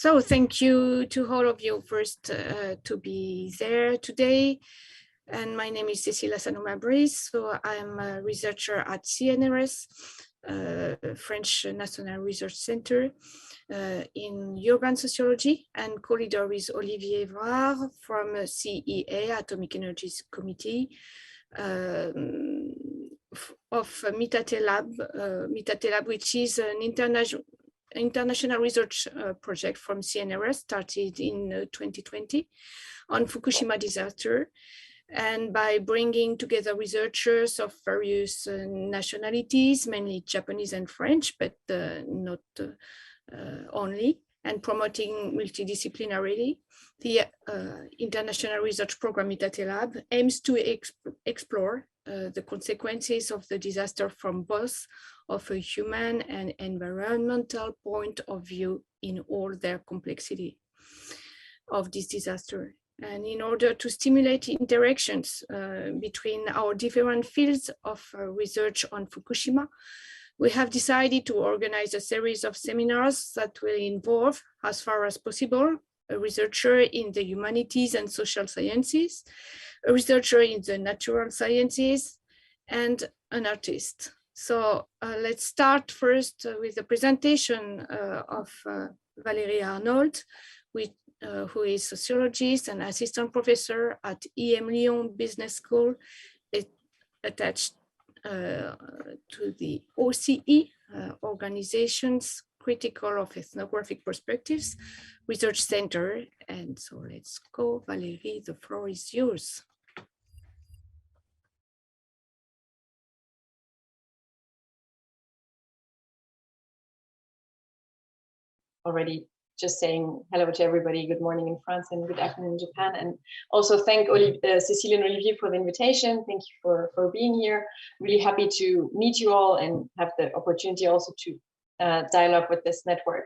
So thank you to all of you first to be there today. And my name is Cecilia Sanoma-Brice. So I'm a researcher at CNRS, French National Research Center in urban sociology, and co-leader with Olivier Evrard from CEA, Atomic Energies Committee, of Mitate Lab, which is an international research project from CNRS started in 2020 on Fukushima disaster. And by bringing together researchers of various nationalities, mainly Japanese and French, but not only, and promoting multidisciplinarity, the international research program Mitate Lab aims to explore the consequences of the disaster from both of a human and environmental point of view in all their complexity of this disaster. And in order to stimulate interactions between our different fields of research on Fukushima, we have decided to organize a series of seminars that will involve, as far as possible, a researcher in the humanities and social sciences, a researcher in the natural sciences, and an artist. So let's start first with the presentation of Valérie Arnhold, who is a sociologist and assistant professor at EM Lyon Business School, attached to the OCE, Organizations Critical of Ethnographic Perspectives Research Center. And so let's go, Valérie, the floor is yours. Already just saying hello to everybody, good morning in France and good afternoon in Japan. And also thank Cécile and Olivier for the invitation. Thank you for being here. Really happy to meet you all and have the opportunity also to dialogue with this network.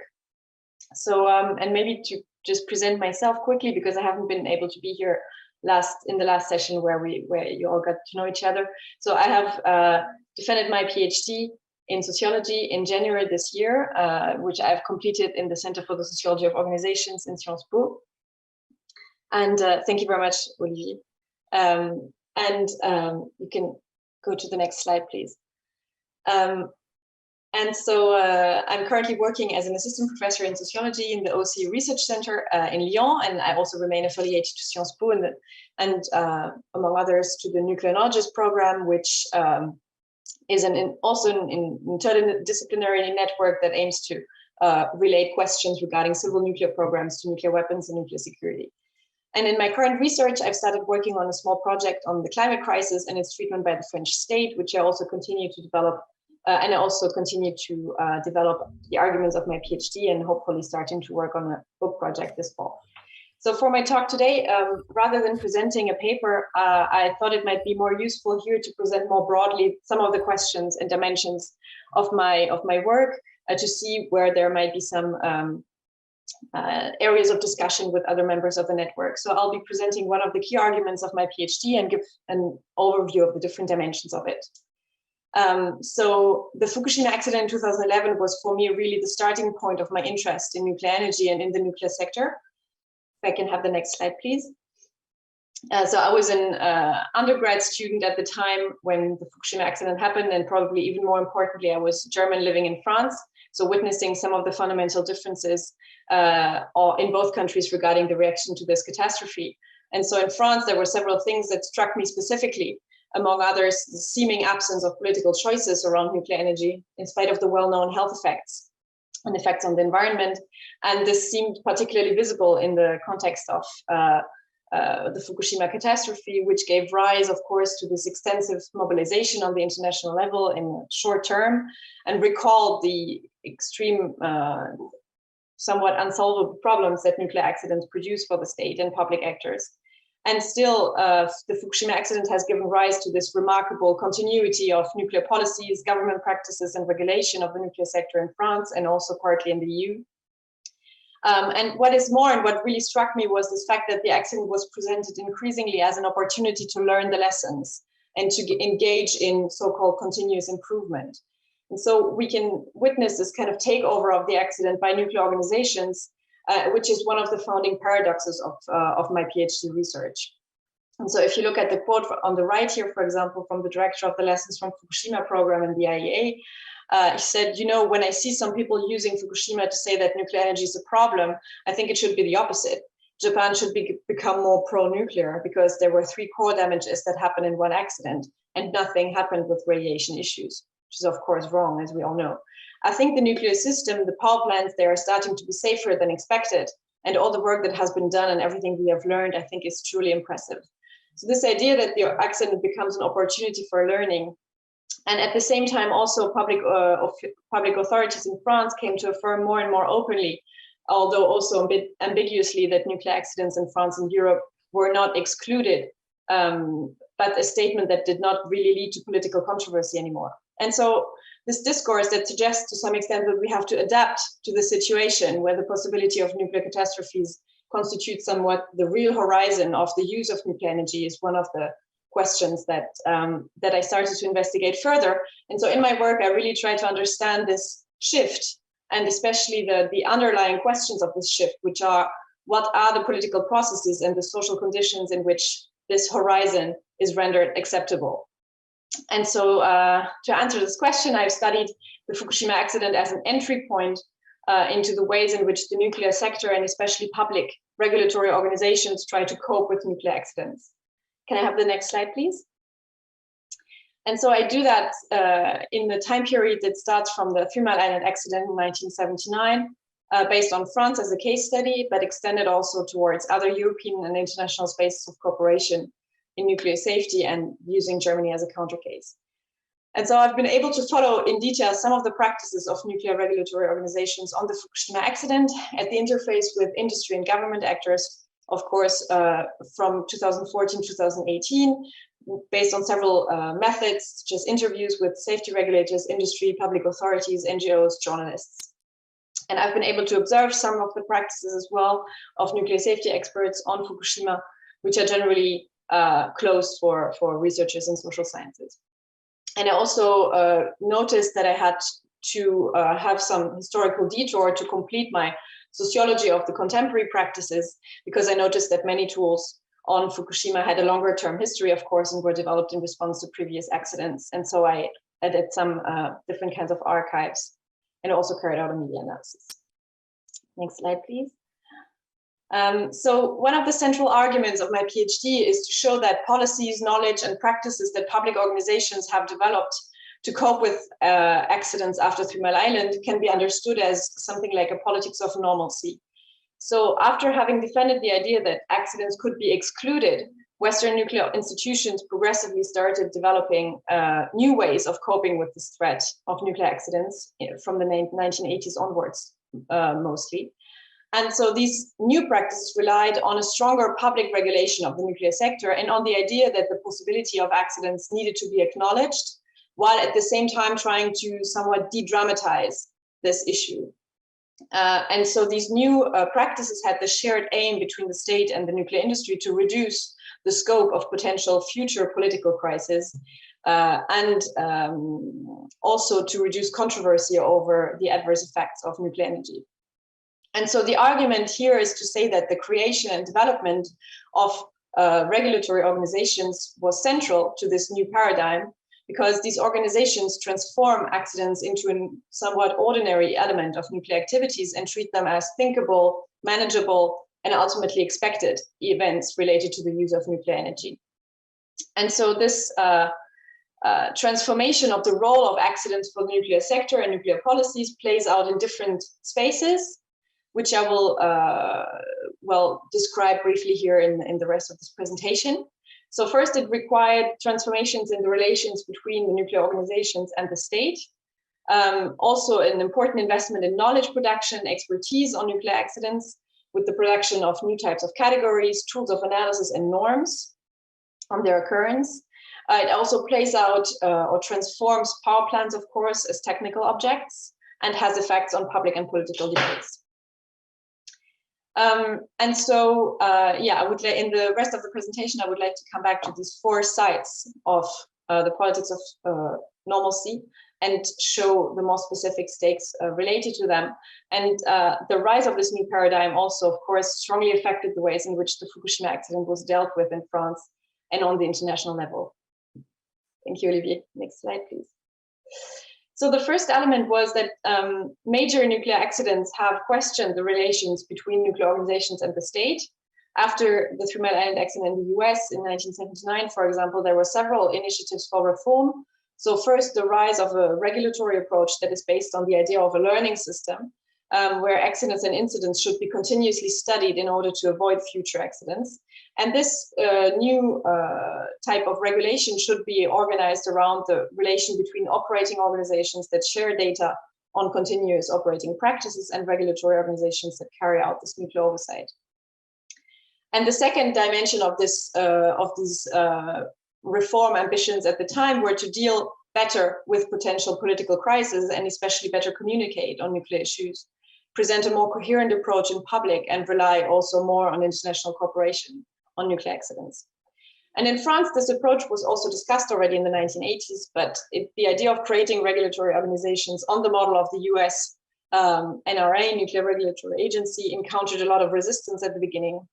So, and maybe to just present myself quickly, because I haven't been able to be here in the last session where you all got to know each other. So I have defended my PhD in sociology in January this year, which I've completed in the Center for the Sociology of Organizations in Sciences Po. And thank you very much, Olivier. You can go to the next slide, please. And so I'm currently working as an assistant professor in sociology in the OCE Research Center in Lyon, and I also remain affiliated to Sciences Po and among others to the Nuclear Knowledges Program, which is also an interdisciplinary network that aims to relate questions regarding civil nuclear programs to nuclear weapons and nuclear security. And in my current research, I've started working on a small project on the climate crisis and its treatment by the French state, which I also continue to develop, and I also continue to develop the arguments of my PhD and hopefully starting to work on a book project this fall. So for my talk today, rather than presenting a paper, I thought it might be more useful here to present more broadly some of the questions and dimensions of my work to see where there might be some areas of discussion with other members of the network. So I'll be presenting one of the key arguments of my PhD and give an overview of the different dimensions of it. So the Fukushima accident in 2011 was for me really the starting point of my interest in nuclear energy and in the nuclear sector. If I can have the next slide, please. So I was an undergrad student at the time when the Fukushima accident happened, and probably even more importantly, I was German living in France, so witnessing some of the fundamental differences in both countries regarding the reaction to this catastrophe. And so in France, there were several things that struck me specifically, among others, the seeming absence of political choices around nuclear energy, in spite of the well-known health effects and effects on the environment. And this seemed particularly visible in the context of the Fukushima catastrophe, which gave rise, of course, to this extensive mobilization on the international level in short term, and recalled the extreme, somewhat unsolvable problems that nuclear accidents produce for the state and public actors. And still, the Fukushima accident has given rise to this remarkable continuity of nuclear policies, government practices, and regulation of the nuclear sector in France, and also partly in the EU. And what is more, and what really struck me, was this fact that the accident was presented increasingly as an opportunity to learn the lessons and to engage in so-called continuous improvement. And so we can witness this kind of takeover of the accident by nuclear organizations which is one of the founding paradoxes of my PhD research. And so if you look at the quote on the right here, for example, from the director of the Lessons from Fukushima program in the IEA, he said, you know, when I see some people using Fukushima to say that nuclear energy is a problem, I think it should be the opposite. Japan should become more pro-nuclear because there were 3 core damages that happened in one accident and nothing happened with radiation issues, which is of course wrong, as we all know. I think the nuclear system, the power plants, they are starting to be safer than expected. And all the work that has been done and everything we have learned, I think is truly impressive. So this idea that the accident becomes an opportunity for learning, and at the same time also public authorities in France came to affirm more and more openly, although also a bit ambiguously, that nuclear accidents in France and Europe were not excluded, but a statement that did not really lead to political controversy anymore. And so this discourse that suggests to some extent that we have to adapt to the situation where the possibility of nuclear catastrophes constitutes somewhat the real horizon of the use of nuclear energy is one of the questions that I started to investigate further. And so in my work, I really try to understand this shift, and especially the underlying questions of this shift, which are, what are the political processes and the social conditions in which this horizon is rendered acceptable? And so to answer this question, I've studied the Fukushima accident as an entry point into the ways in which the nuclear sector and especially public regulatory organizations try to cope with nuclear accidents. Can I have the next slide, please? And so I do that in the time period that starts from the 3 Mile Island accident in 1979, based on France as a case study, but extended also towards other European and international spaces of cooperation in nuclear safety and using Germany as a counter case. And so I've been able to follow in detail some of the practices of nuclear regulatory organizations on the Fukushima accident at the interface with industry and government actors, of course, from 2014-2018, based on several methods, such as interviews with safety regulators, industry, public authorities, NGOs, journalists. And I've been able to observe some of the practices as well of nuclear safety experts on Fukushima, which are generally closed for researchers in social sciences. And I also noticed that I had to have some historical detour to complete my sociology of the contemporary practices, because I noticed that many tools on Fukushima had a longer term history, of course, and were developed in response to previous accidents. And so I added some different kinds of archives and also carried out a media analysis. Next slide, please. So one of the central arguments of my PhD is to show that policies, knowledge, and practices that public organizations have developed to cope with accidents after 3 Mile Island can be understood as something like a politics of normalcy. So after having defended the idea that accidents could be excluded, Western nuclear institutions progressively started developing new ways of coping with this threat of nuclear accidents from the 1980s onwards, mostly. And so these new practices relied on a stronger public regulation of the nuclear sector and on the idea that the possibility of accidents needed to be acknowledged, while at the same time trying to somewhat de-dramatize this issue. And so these new practices had the shared aim between the state and the nuclear industry to reduce the scope of potential future political crises and also to reduce controversy over the adverse effects of nuclear energy. And so the argument here is to say that the creation and development of regulatory organizations was central to this new paradigm, because these organizations transform accidents into a somewhat ordinary element of nuclear activities and treat them as thinkable, manageable, and ultimately expected events related to the use of nuclear energy. And so this transformation of the role of accidents for the nuclear sector and nuclear policies plays out in different spaces, which I will describe briefly here in the rest of this presentation. So first, it required transformations in the relations between the nuclear organizations and the state. Also an important investment in knowledge production, expertise on nuclear accidents, with the production of new types of categories, tools of analysis, and norms on their occurrence. It also plays out or transforms power plants, of course, as technical objects, and has effects on public and political debates. And so, yeah, I would in the rest of the presentation, I would like to come back to these 4 sides of the politics of Normalcy and show the more specific stakes related to them. And the rise of this new paradigm also, of course, strongly affected the ways in which the Fukushima accident was dealt with in France and on the international level. Thank you, Olivier. Next slide, please. So the first element was that major nuclear accidents have questioned the relations between nuclear organizations and the state. After the 3 Mile Island accident in the US in 1979, for example, there were several initiatives for reform. So first, the rise of a regulatory approach that is based on the idea of a learning system, where accidents and incidents should be continuously studied in order to avoid future accidents. And this new type of regulation should be organized around the relation between operating organizations that share data on continuous operating practices and regulatory organizations that carry out this nuclear oversight. And the second dimension of these reform ambitions at the time were to deal better with potential political crises and especially better communicate on nuclear issues, present a more coherent approach in public, and rely also more on international cooperation on nuclear accidents. And in France, this approach was also discussed already in the 1980s, but the idea of creating regulatory organizations on the model of the US NRA, Nuclear Regulatory Agency, encountered a lot of resistance at the beginning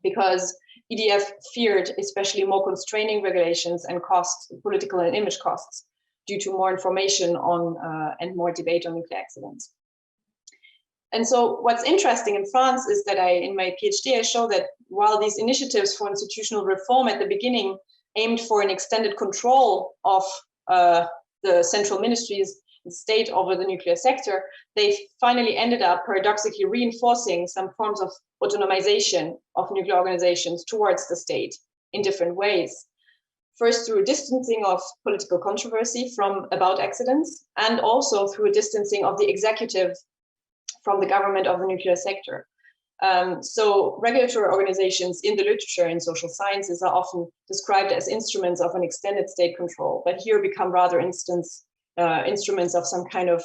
because EDF feared especially more constraining regulations and costs, political and image costs, due to more information on and more debate on nuclear accidents. And so what's interesting in France is that in my PhD, I show that while these initiatives for institutional reform at the beginning aimed for an extended control of the central ministries and state over the nuclear sector, they finally ended up paradoxically reinforcing some forms of autonomization of nuclear organizations towards the state in different ways. First, through a distancing of political controversy about accidents, and also through a distancing of the executive from the government of the nuclear sector. So regulatory organizations in the literature in social sciences are often described as instruments of an extended state control, but here become rather instruments of some kind of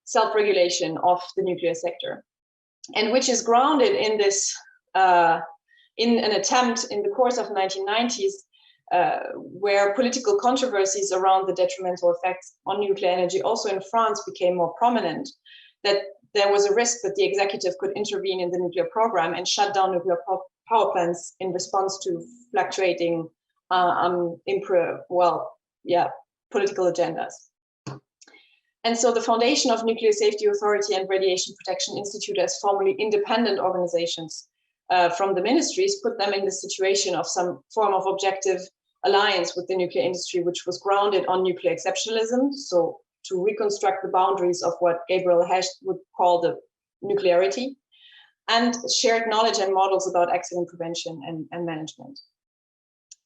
self-regulation of the nuclear sector, and which is grounded in this, in an attempt in the course of the 1990s, where political controversies around the detrimental effects on nuclear energy also in France became more prominent, that there was a risk that the executive could intervene in the nuclear program and shut down nuclear power plants in response to fluctuating political agendas. And so the foundation of Nuclear Safety Authority and Radiation Protection Institute as formerly independent organizations from the ministries put them in the situation of some form of objective alliance with the nuclear industry, which was grounded on nuclear exceptionalism. So to reconstruct the boundaries of what Gabriel Hecht would call the nuclearity, and shared knowledge and models about accident prevention and management.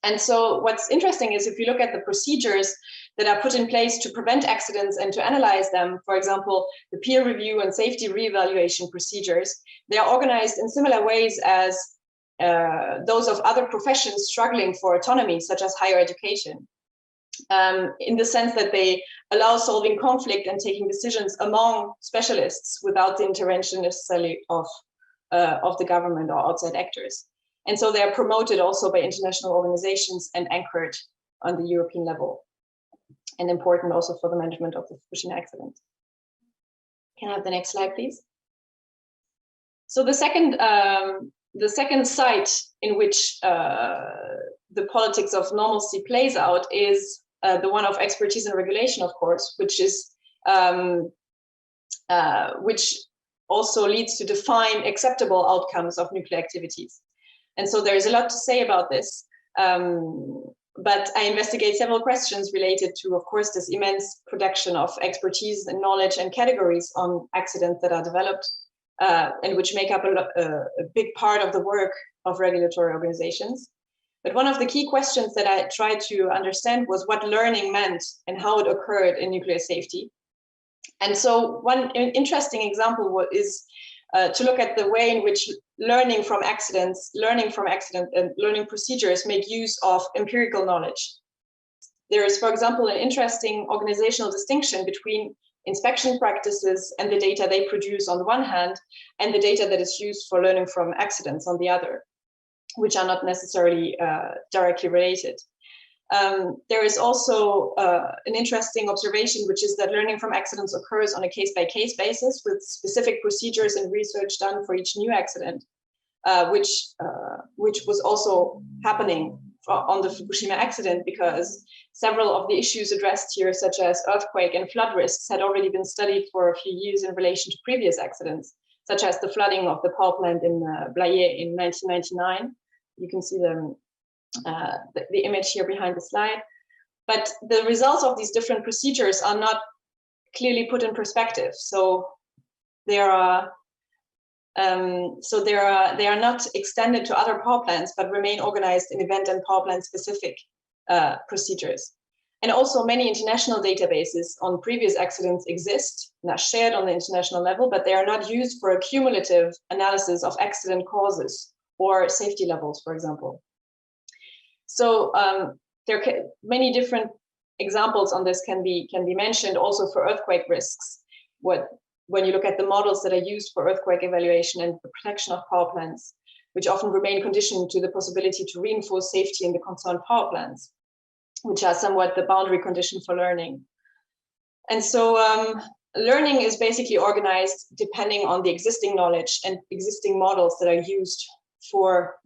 And so what's interesting is if you look at the procedures that are put in place to prevent accidents and to analyze them, for example, the peer review and safety reevaluation procedures, they are organized in similar ways as those of other professions struggling for autonomy, such as higher education. In the sense that they allow solving conflict and taking decisions among specialists without the intervention necessarily of the government or outside actors. And so they are promoted also by international organizations and anchored on the European level, and important also for the management of the Fukushima accident. Can I have the next slide, please? So the second site in which the politics of normalcy plays out is the one of expertise and regulation, of course, which is which also leads to define acceptable outcomes of nuclear activities. And so there's a lot to say about this, but I investigate several questions related to, of course, this immense production of expertise and knowledge and categories on accidents that are developed and which make up a big part of the work of regulatory organizations. But one of the key questions that I tried to understand was what learning meant and how it occurred in nuclear safety. And so one interesting example is to look at the way in which learning from accidents and learning procedures make use of empirical knowledge. There is, for example, an interesting organizational distinction between inspection practices and the data they produce on the one hand, and the data that is used for learning from accidents on the other, which are not necessarily directly related. There is also an interesting observation, which is that learning from accidents occurs on a case-by-case basis with specific procedures and research done for each new accident, which was also happening on the Fukushima accident, because several of the issues addressed here, such as earthquake and flood risks, had already been studied for a few years in relation to previous accidents, such as the flooding of the power plant in Blaye in 1999. You can see the image here behind the slide. But the results of these different procedures are not clearly put in perspective. So they are not extended to other power plants, but remain organized in event and power plant specific procedures. And also many international databases on previous accidents exist and are shared on the international level, but they are not used for a cumulative analysis of accident causes or safety levels, for example. So there are many different examples on this can be mentioned also for earthquake risks. When you look at the models that are used for earthquake evaluation and the protection of power plants, which often remain conditioned to the possibility to reinforce safety in the concerned power plants, which are somewhat the boundary condition for learning. And so learning is basically organized depending on the existing knowledge and existing models that are used for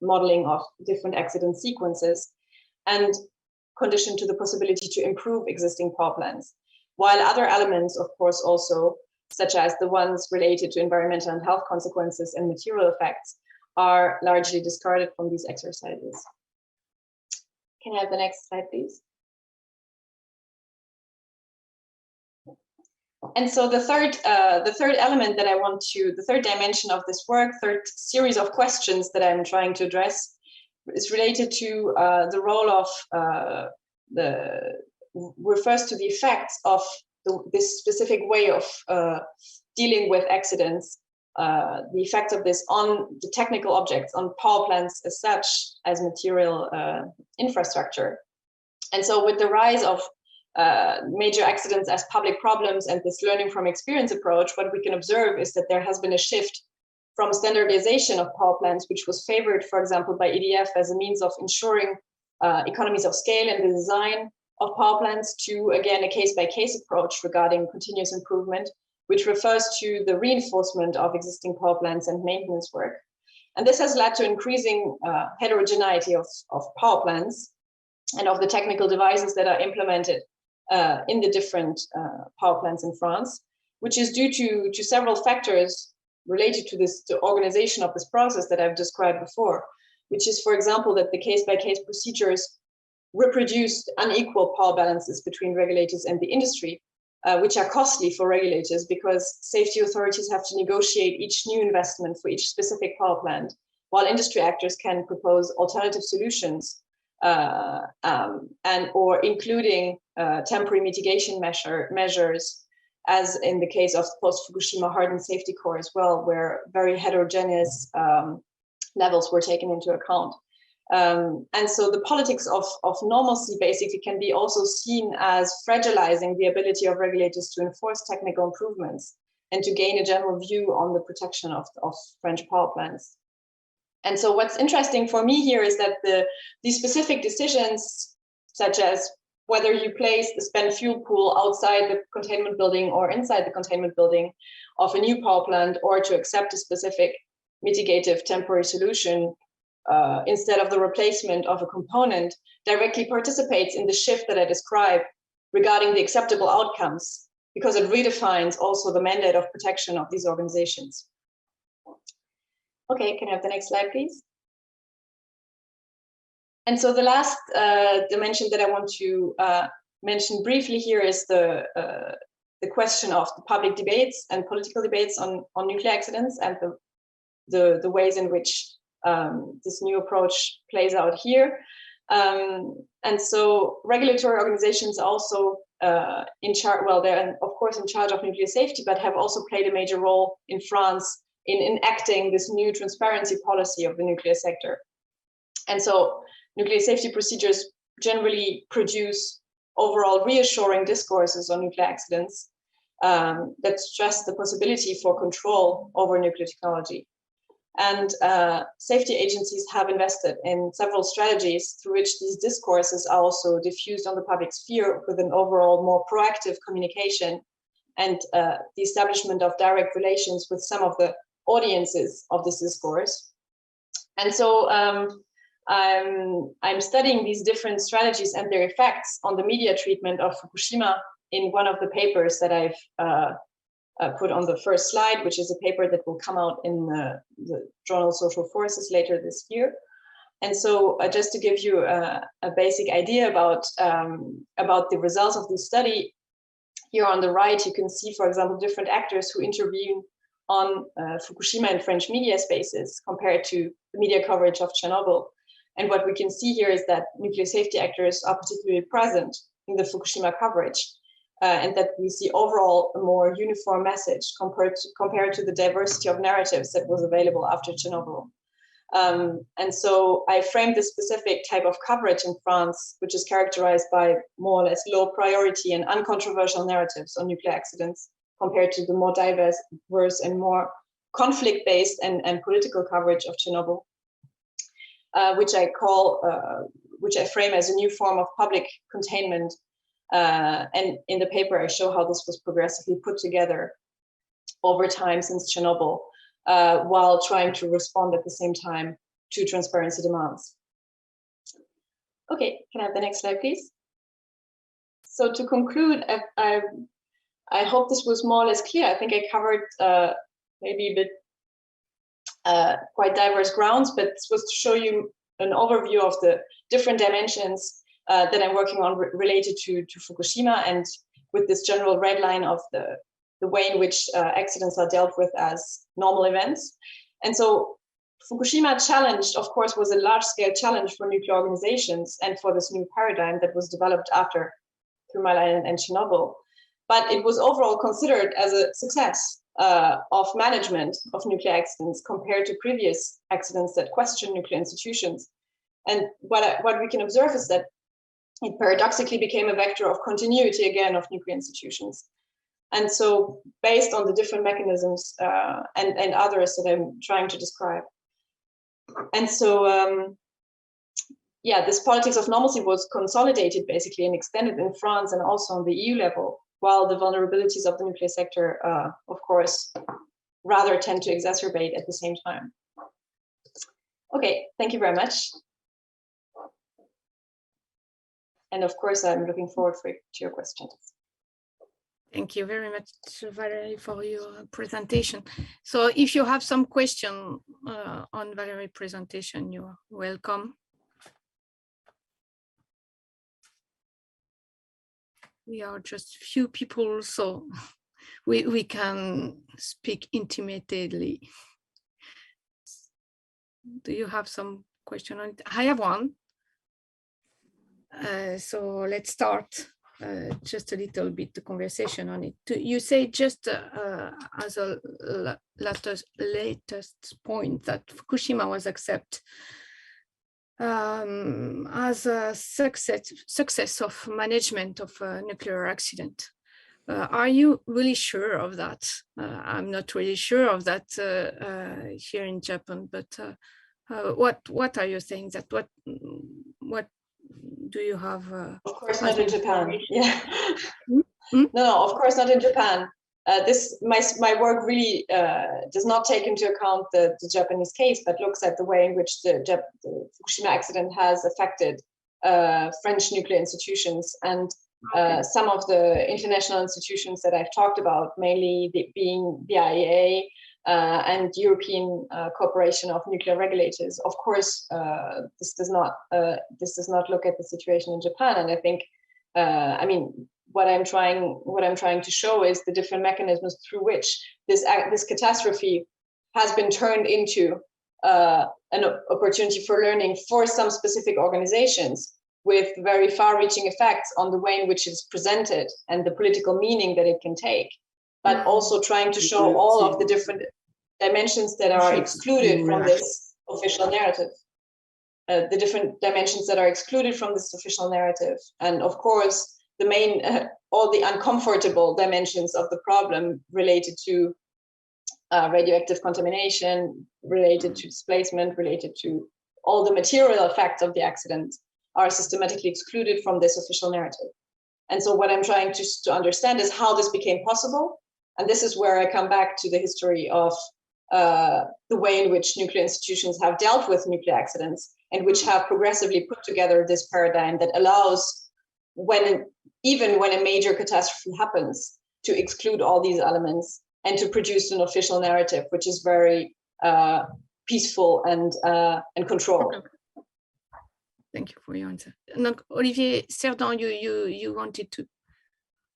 modeling of different accident sequences, and conditioned to the possibility to improve existing power plants. While other elements, of course, also, such as the ones related to environmental and health consequences and material effects, are largely discarded from these exercises. Can I have the next slide, please? And so the third element that the third dimension of this work, third series of questions that I'm trying to address, is related to the role of refers to the effects of this specific way of dealing with accidents, the effects of this on the technical objects, on power plants as such, as material infrastructure. And so with the rise of major accidents as public problems and this learning from experience approach, what we can observe is that there has been a shift from standardization of power plants, which was favored, for example, by EDF as a means of ensuring economies of scale in the design of power plants, to, again, a case-by-case approach regarding continuous improvement, which refers to the reinforcement of existing power plants and maintenance work. And this has led to increasing heterogeneity of power plants and of the technical devices that are implemented in the different power plants in France, which is due to several factors related to the organization of this process that I've described before, which is, for example, that the case-by-case procedures reproduced unequal power balances between regulators and the industry, which are costly for regulators because safety authorities have to negotiate each new investment for each specific power plant, while industry actors can propose alternative solutions or including temporary mitigation measures, as in the case of post-Fukushima hardened safety core as well, where very heterogeneous levels were taken into account. And so the politics of normalcy basically can be also seen as fragilizing the ability of regulators to enforce technical improvements and to gain a general view on the protection of French power plants. And so what's interesting for me here is that these specific decisions, such as whether you place the spent fuel pool outside the containment building or inside the containment building of a new power plant, or to accept a specific mitigative temporary solution instead of the replacement of a component, directly participates in the shift that I described regarding the acceptable outcomes, because it redefines also the mandate of protection of these organizations. Okay, can I have the next slide, please? And so the last dimension that I want to mention briefly here is the question of the public debates and political debates on nuclear accidents, and the ways in which this new approach plays out here. And so regulatory organizations are also in charge, well, they're of course in charge of nuclear safety, but have also played a major role in France in enacting this new transparency policy of the nuclear sector. And so nuclear safety procedures generally produce overall reassuring discourses on nuclear accidents that stress the possibility for control over nuclear technology. And safety agencies have invested in several strategies through which these discourses are also diffused on the public sphere with an overall more proactive communication and the establishment of direct relations with some of the audiences of this discourse. And so I'm studying these different strategies and their effects on the media treatment of Fukushima in one of the papers that I've put on the first slide, which is a paper that will come out in the journal Social Forces later this year. And so just to give you a basic idea about the results of this study, here on the right, you can see, for example, different actors who intervene on Fukushima in French media spaces compared to the media coverage of Chernobyl. And what we can see here is that nuclear safety actors are particularly present in the Fukushima coverage, and that we see overall a more uniform message compared to the diversity of narratives that was available after Chernobyl. And so I framed this specific type of coverage in France, which is characterized by more or less low priority and uncontroversial narratives on nuclear accidents, compared to the more diverse and more conflict-based and political coverage of Chernobyl, which I frame as a new form of public containment. And in the paper, I show how this was progressively put together over time since Chernobyl, while trying to respond at the same time to transparency demands. Okay, can I have the next slide, please? So to conclude, I hope this was more or less clear. I think I covered maybe a bit quite diverse grounds, but this was to show you an overview of the different dimensions that I'm working on related to Fukushima, and with this general red line of the way in which accidents are dealt with as normal events. And so Fukushima challenged, of course, was a large-scale challenge for nuclear organizations and for this new paradigm that was developed after Three Mile Island and Chernobyl. But it was overall considered as a success of management of nuclear accidents compared to previous accidents that questioned nuclear institutions. And what we can observe is that it paradoxically became a vector of continuity again of nuclear institutions. And so based on the different mechanisms and others that I'm trying to describe. And so, yeah, this politics of normalcy was consolidated basically and extended in France and also on the EU level, while the vulnerabilities of the nuclear sector, of course, rather tend to exacerbate at the same time. Okay, thank you very much. And of course, I'm looking forward to your questions. Thank you very much, Valérie, for your presentation. So if you have some question on Valérie's presentation, you're welcome. We are just few people, so we can speak intimately. Do you have some question on it? I have one. So let's start just a little bit the conversation on it. You say just as a latest point that Fukushima was accepted as a success of management of a nuclear accident. Are you really sure of that? I'm not really sure of that here in Japan, but what are you saying? That what do you have? Of course, not in Japan. Yeah. No, of course not in Japan. My work really does not take into account the Japanese case, but looks at the way in which the Fukushima accident has affected French nuclear institutions and some of the international institutions that I've talked about, mainly being the IAEA and European Cooperation of Nuclear Regulators. Of course, this does not look at the situation in Japan, and I think, I mean, what I'm trying to show is the different mechanisms through which this catastrophe has been turned into an opportunity for learning for some specific organizations, with very far-reaching effects on the way in which it's presented and the political meaning that it can take, but also trying to show all of the different dimensions that are excluded from this official narrative. The different dimensions that are excluded from this official narrative. And of course, the main, all the uncomfortable dimensions of the problem related to radioactive contamination, related to displacement, related to all the material effects of the accident, are systematically excluded from this official narrative. And so what I'm trying to understand is how this became possible. And this is where I come back to the history of the way in which nuclear institutions have dealt with nuclear accidents, and which have progressively put together this paradigm that allows, even when a major catastrophe happens, to exclude all these elements and to produce an official narrative, which is very peaceful and controlled. Thank you for your answer. And Olivier Cerdan, you wanted to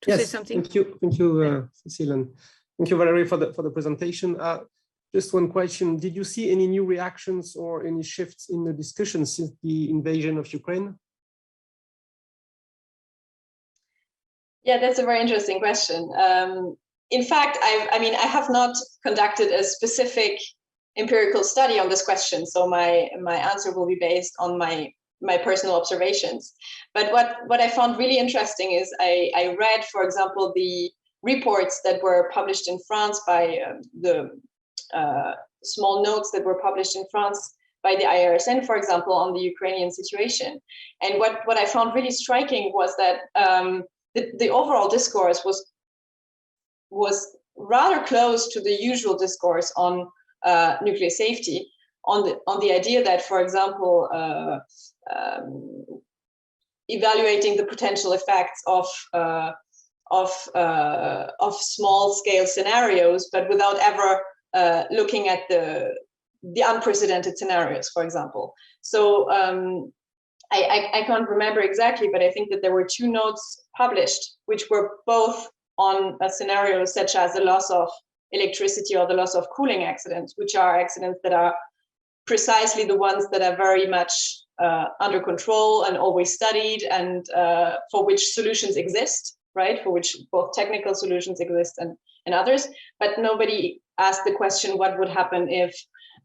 yes, say something? Thank you, Cécile, and thank you, Valérie, for the presentation. Just one question: did you see any new reactions or any shifts in the discussion since the invasion of Ukraine? Yeah, that's a very interesting question. In fact, I have not conducted a specific empirical study on this question, so my answer will be based on my personal observations. But what I found really interesting is I read, for example, the reports that were published in France by the small notes that were published in France by the IRSN, for example, on the Ukrainian situation. And what I found really striking was that the overall discourse was rather close to the usual discourse on nuclear safety, on the idea that, for example, evaluating the potential effects of small-scale scenarios, but without ever looking at the unprecedented scenarios, for example. So I can't remember exactly, but I think that there were 2 notes published, which were both on a scenario such as the loss of electricity or the loss of cooling accidents, which are accidents that are precisely the ones that are very much under control and always studied, and for which solutions exist, right? For which both technical solutions exist and others. But nobody asked the question, what would happen if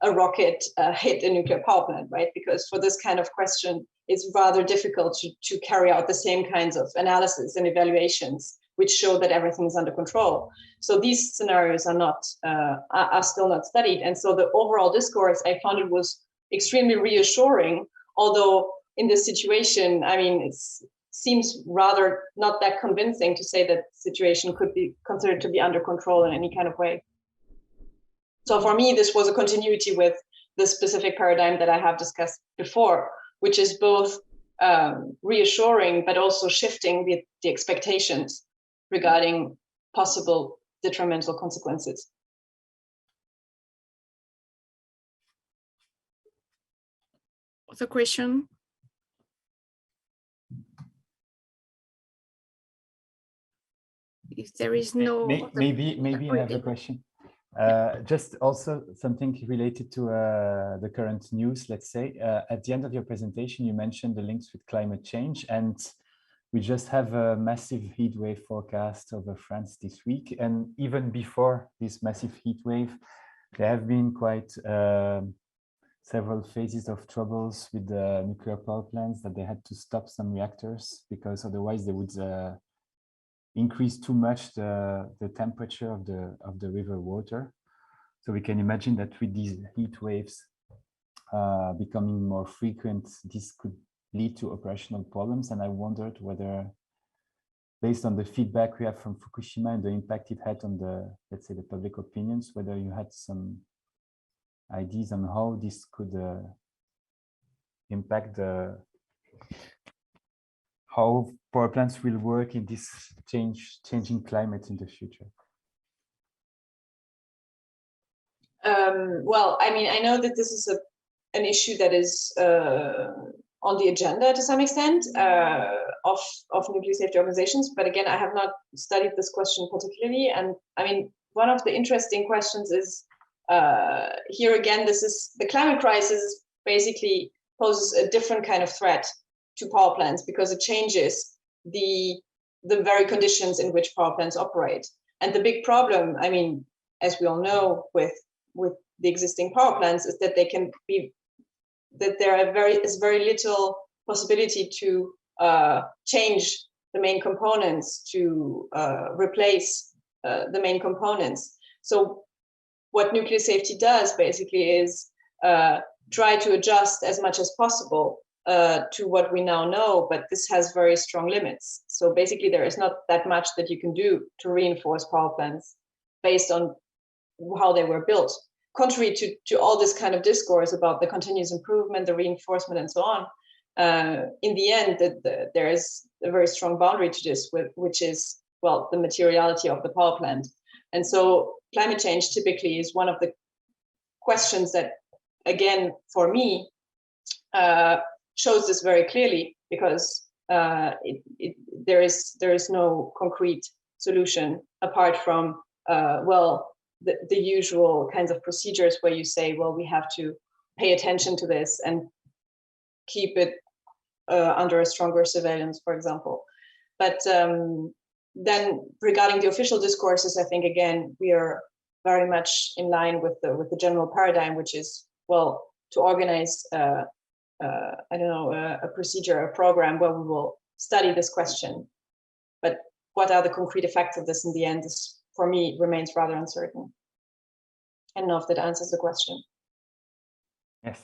a rocket hit a nuclear power plant, right? Because for this kind of question, it's rather difficult to carry out the same kinds of analysis and evaluations which show that everything is under control. So these scenarios are still not studied. And so the overall discourse, I found it was extremely reassuring, although in this situation, it seems rather not that convincing to say that the situation could be considered to be under control in any kind of way. So for me, this was a continuity with the specific paradigm that I have discussed before, which is both reassuring, but also shifting the expectations regarding possible detrimental consequences. Other question? If there is no... Maybe I have a question. Just also something related to the current news, let's say. At the end of your presentation, you mentioned the links with climate change, and we just have a massive heat wave forecast over France this week. And even before this massive heat wave, there have been quite several phases of troubles with the nuclear power plants, that they had to stop some reactors because otherwise they would increase too much the temperature of the river water. So we can imagine that with these heat waves becoming more frequent, this could lead to operational problems. And I wondered whether, based on the feedback we have from Fukushima and the impact it had on the, let's say, the public opinions, whether you had some ideas on how this could impact how power plants will work in this changing climate in the future. Well, I know that this is an issue that is on the agenda to some extent of nuclear safety organizations, but again, I have not studied this question particularly. And one of the interesting questions is here again, the climate crisis basically poses a different kind of threat to power plants because it changes the very conditions in which power plants operate. And the big problem, as we all know, with the existing power plants is that there is very little possibility to change the main components, to replace the main components. So what nuclear safety does basically is try to adjust as much as possible to what we now know, but this has very strong limits. So basically there is not that much that you can do to reinforce power plants based on how they were built. Contrary to all this kind of discourse about the continuous improvement, the reinforcement and so on, in the end, there is a very strong boundary to this, which is, well, the materiality of the power plant. And so climate change typically is one of the questions that, again, for me, shows this very clearly, because there is no concrete solution apart from, well, the usual kinds of procedures where you say, well, we have to pay attention to this and keep it under a stronger surveillance, for example. But then regarding the official discourses, I think, again, we are very much in line with the general paradigm, which is, well, to organize, I don't know, a procedure, a program where we will study this question. But what are the concrete effects of this in the end is, for me, remains rather uncertain. I don't know if that answers the question. Yes,